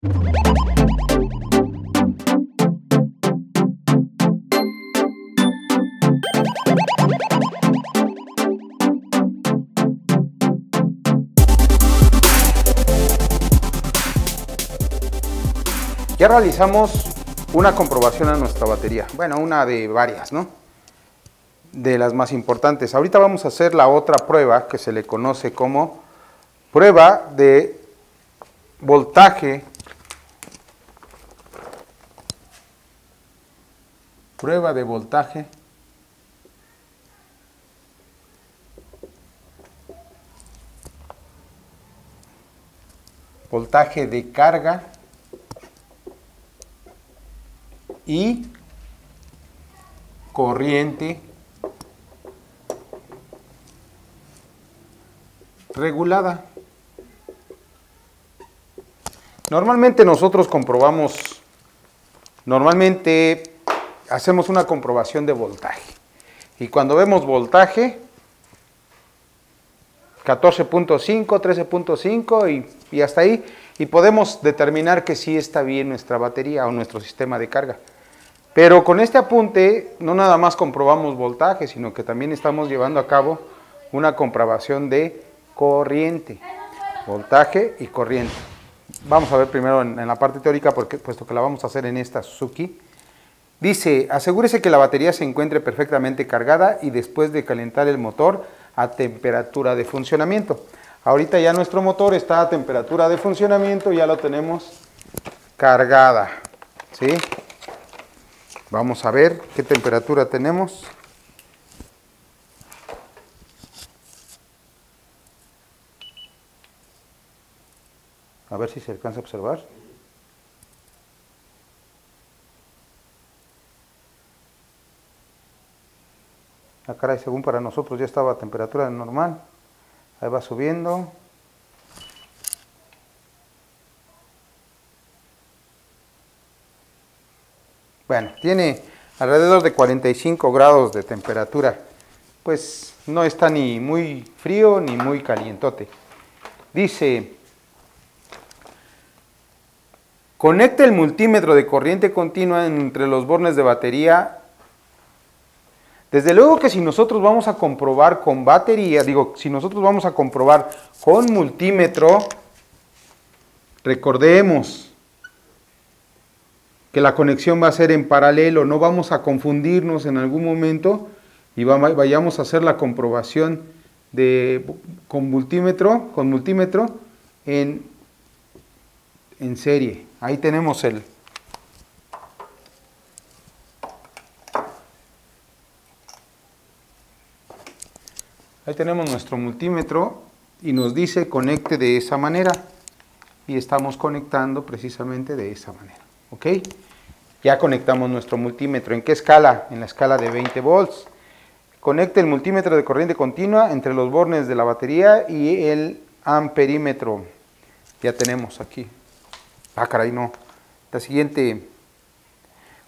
Ya realizamos una comprobación a nuestra batería, bueno, una de varias, ¿no? De las más importantes. Ahorita vamos a hacer la otra prueba que se le conoce como prueba de voltaje. Prueba de voltaje de carga y corriente regulada. Normalmente nosotros hacemos una comprobación de voltaje. Y cuando vemos voltaje, 14.5, 13.5 y hasta ahí, y podemos determinar que sí está bien nuestra batería o nuestro sistema de carga. Pero con este apunte no nada más comprobamos voltaje, sino que también estamos llevando a cabo una comprobación de corriente, voltaje y corriente. Vamos a ver primero en la parte teórica, puesto que la vamos a hacer en esta Suzuki. Dice, asegúrese que la batería se encuentre perfectamente cargada y después de calentar el motor a temperatura de funcionamiento. Ahorita ya nuestro motor está a temperatura de funcionamiento, ya lo tenemos cargada, ¿sí? Vamos a ver qué temperatura tenemos. A ver si se alcanza a observar. Ah, caray, según para nosotros ya estaba a temperatura normal. Ahí va subiendo. Bueno, tiene alrededor de 45 grados de temperatura. Pues no está ni muy frío ni muy calientote. Dice, conecte el multímetro de corriente continua entre los bornes de batería. Desde luego que si nosotros vamos a comprobar con batería, si nosotros vamos a comprobar con multímetro, recordemos que la conexión va a ser en paralelo, no vamos a confundirnos en algún momento y vayamos a hacer la comprobación con multímetro en serie. Ahí tenemos Ahí tenemos nuestro multímetro y nos dice conecte de esa manera y estamos conectando precisamente de esa manera, ¿ok? Ya conectamos nuestro multímetro. ¿En qué escala? En la escala de 20 volts. Conecte el multímetro de corriente continua entre los bornes de la batería y el amperímetro. Ya tenemos aquí. Ah, caray, no. La siguiente.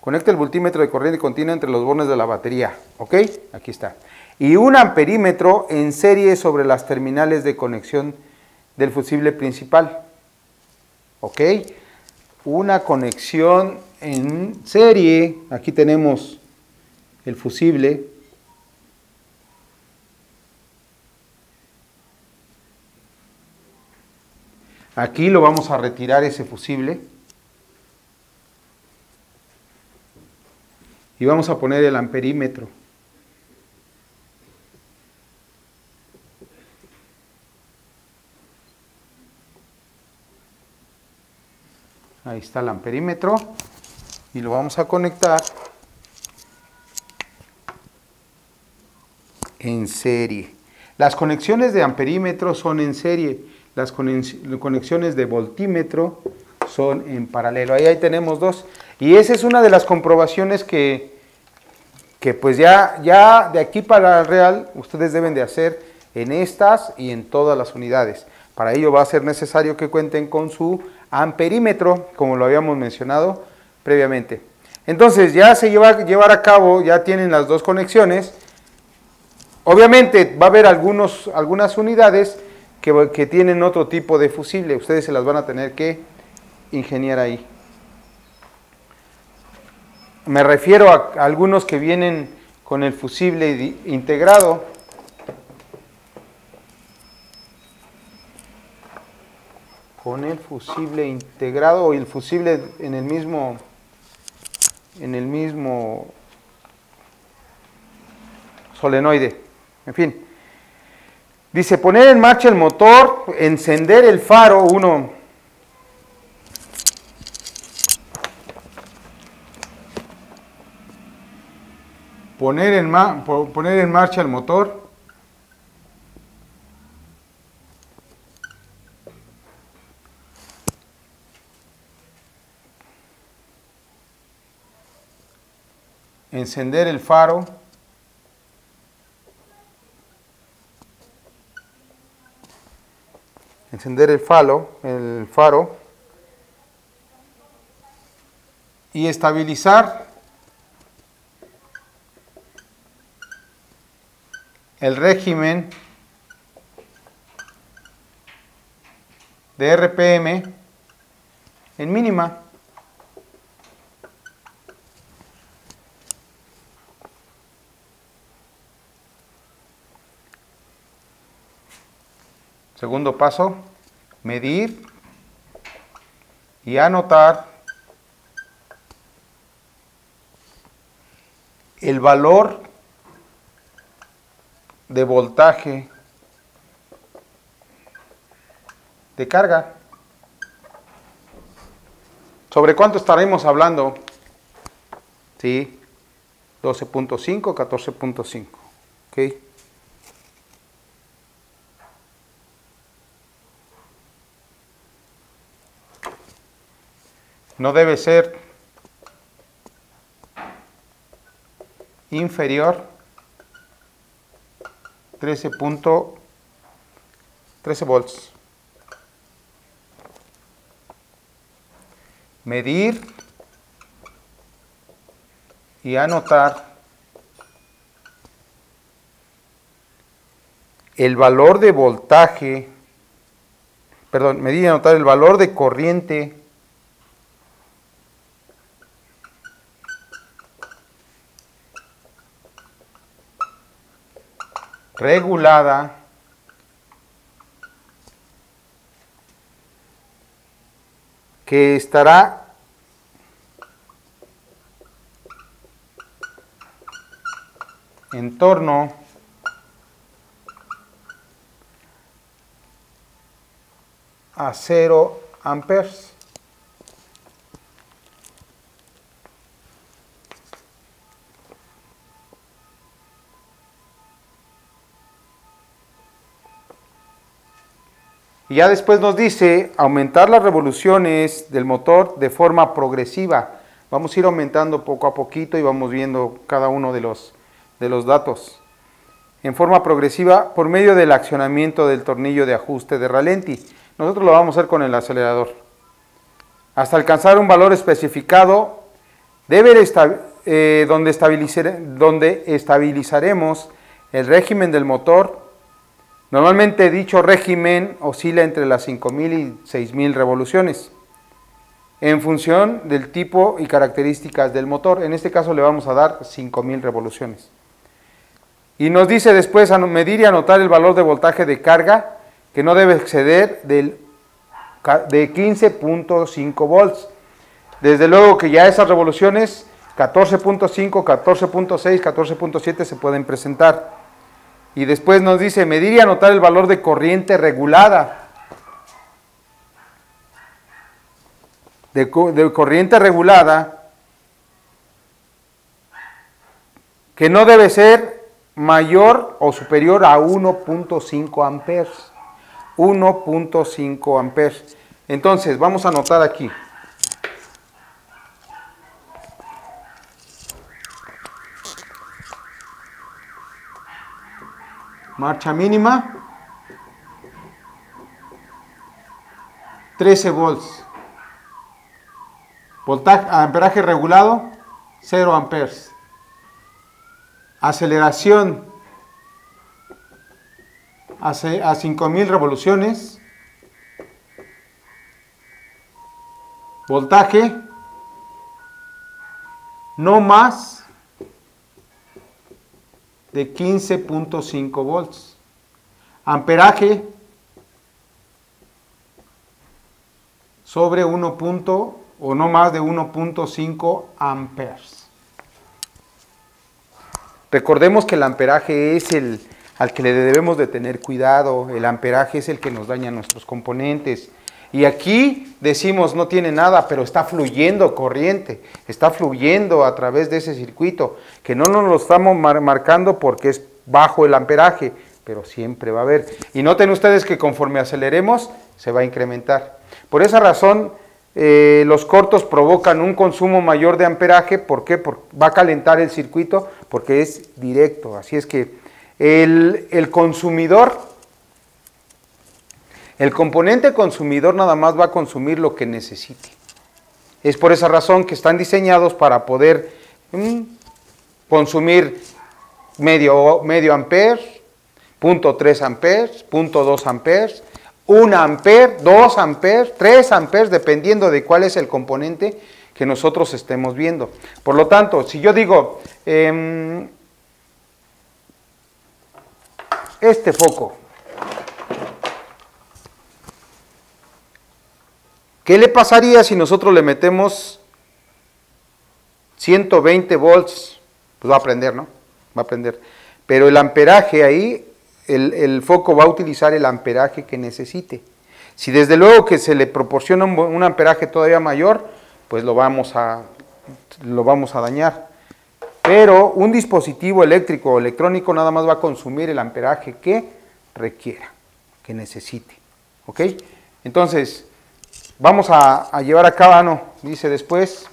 Conecte el multímetro de corriente continua entre los bornes de la batería, ¿ok? Aquí está. Y un amperímetro en serie sobre las terminales de conexión del fusible principal. ¿Ok? Una conexión en serie. Aquí tenemos el fusible. Aquí lo vamos a retirar ese fusible. Y vamos a poner el amperímetro. Ahí está el amperímetro y lo vamos a conectar en serie. Las conexiones de amperímetro son en serie, las conexiones de voltímetro son en paralelo. Ahí tenemos dos. Y esa es una de las comprobaciones que pues ya de aquí para el real ustedes deben de hacer en estas y en todas las unidades. Para ello va a ser necesario que cuenten con su amperímetro, como lo habíamos mencionado previamente. Entonces ya se llevar a cabo, ya tienen las dos conexiones. Obviamente va a haber algunas unidades que tienen otro tipo de fusible, ustedes se las van a tener que ingeniar ahí. Me refiero a algunos que vienen con el fusible integrado. Con el fusible integrado o el fusible en el mismo solenoide. En fin. Dice, poner en marcha el motor, encender el faro, uno. Poner en marcha el motor. Encender el faro. Encender el faro. Y estabilizar el régimen de RPM en mínima. Segundo paso, medir y anotar el valor de voltaje de carga. ¿Sobre cuánto estaremos hablando? Sí, 12.5, 14.5. ¿Ok? No debe ser inferior 13 volts. Medir y anotar el valor de voltaje, medir y anotar el valor de corriente regulada que estará en torno a 0 amperes. Y ya después nos dice aumentar las revoluciones del motor de forma progresiva. Vamos a ir aumentando poco a poquito y vamos viendo cada uno de los datos. En forma progresiva por medio del accionamiento del tornillo de ajuste de Ralenti. Nosotros lo vamos a hacer con el acelerador. Hasta alcanzar un valor especificado, donde estabilizaremos el régimen del motor. Normalmente dicho régimen oscila entre las 5.000 y 6.000 revoluciones en función del tipo y características del motor. En este caso le vamos a dar 5.000 revoluciones. Y nos dice después medir y anotar el valor de voltaje de carga que no debe exceder de 15.5 volts. Desde luego que ya esas revoluciones 14.5, 14.6, 14.7 se pueden presentar. Y después nos dice medir y anotar el valor de corriente regulada. De corriente regulada que no debe ser mayor o superior a 1.5 amperes. 1.5 amperes. Entonces, vamos a anotar aquí. Marcha mínima, 13 volts. Voltaje, amperaje regulado, 0 amperes. Aceleración a 5.000 revoluciones. Voltaje no más de 15.5 volts. Amperaje sobre 1 punto o no más de 1.5 amperes. Recordemos que el amperaje es el al que le debemos de tener cuidado. El amperaje es el que nos daña nuestros componentes. Y aquí decimos no tiene nada, pero está fluyendo corriente, está fluyendo a través de ese circuito, que no nos lo estamos marcando porque es bajo el amperaje, pero siempre va a haber. Y noten ustedes que conforme aceleremos, se va a incrementar. Por esa razón, los cortos provocan un consumo mayor de amperaje. ¿Por qué? Porque va a calentar el circuito, porque es directo. Así es que el consumidor, el componente consumidor nada más va a consumir lo que necesite. Es por esa razón que están diseñados para poder consumir medio amper, 0.3 amperes, 0.2 amperes, 1 amper, 2 amperes, 3 amperes, dependiendo de cuál es el componente que nosotros estemos viendo. Por lo tanto, si yo digo, este foco, ¿qué le pasaría si nosotros le metemos 120 volts? Pues va a prender, ¿no? Va a prender. Pero el amperaje ahí, el foco va a utilizar el amperaje que necesite. Si desde luego que se le proporciona un amperaje todavía mayor, pues lo vamos a dañar. Pero un dispositivo eléctrico o electrónico nada más va a consumir el amperaje que requiera, que necesite. ¿Ok? Entonces, vamos a llevar a cabo, dice después,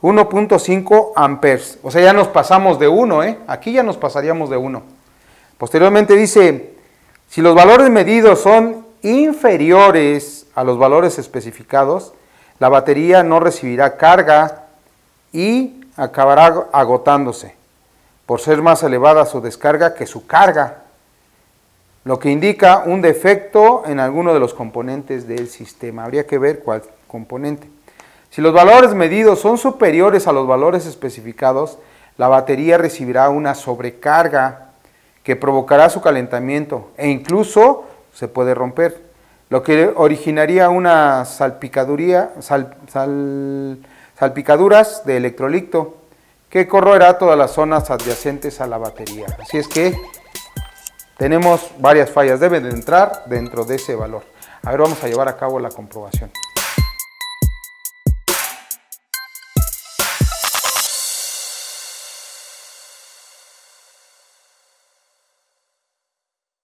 1.5 amperes. O sea, ya nos pasamos de 1, Aquí ya nos pasaríamos de 1. Posteriormente dice, si los valores medidos son inferiores a los valores especificados, la batería no recibirá carga y acabará agotándose, por ser más elevada su descarga que su carga, lo que indica un defecto en alguno de los componentes del sistema. Habría que ver cuál componente. Si los valores medidos son superiores a los valores especificados, la batería recibirá una sobrecarga que provocará su calentamiento e incluso se puede romper, lo que originaría una salpicaduras de electrolito que corroerá todas las zonas adyacentes a la batería. Así es que tenemos varias fallas, deben de entrar dentro de ese valor. A ver, vamos a llevar a cabo la comprobación.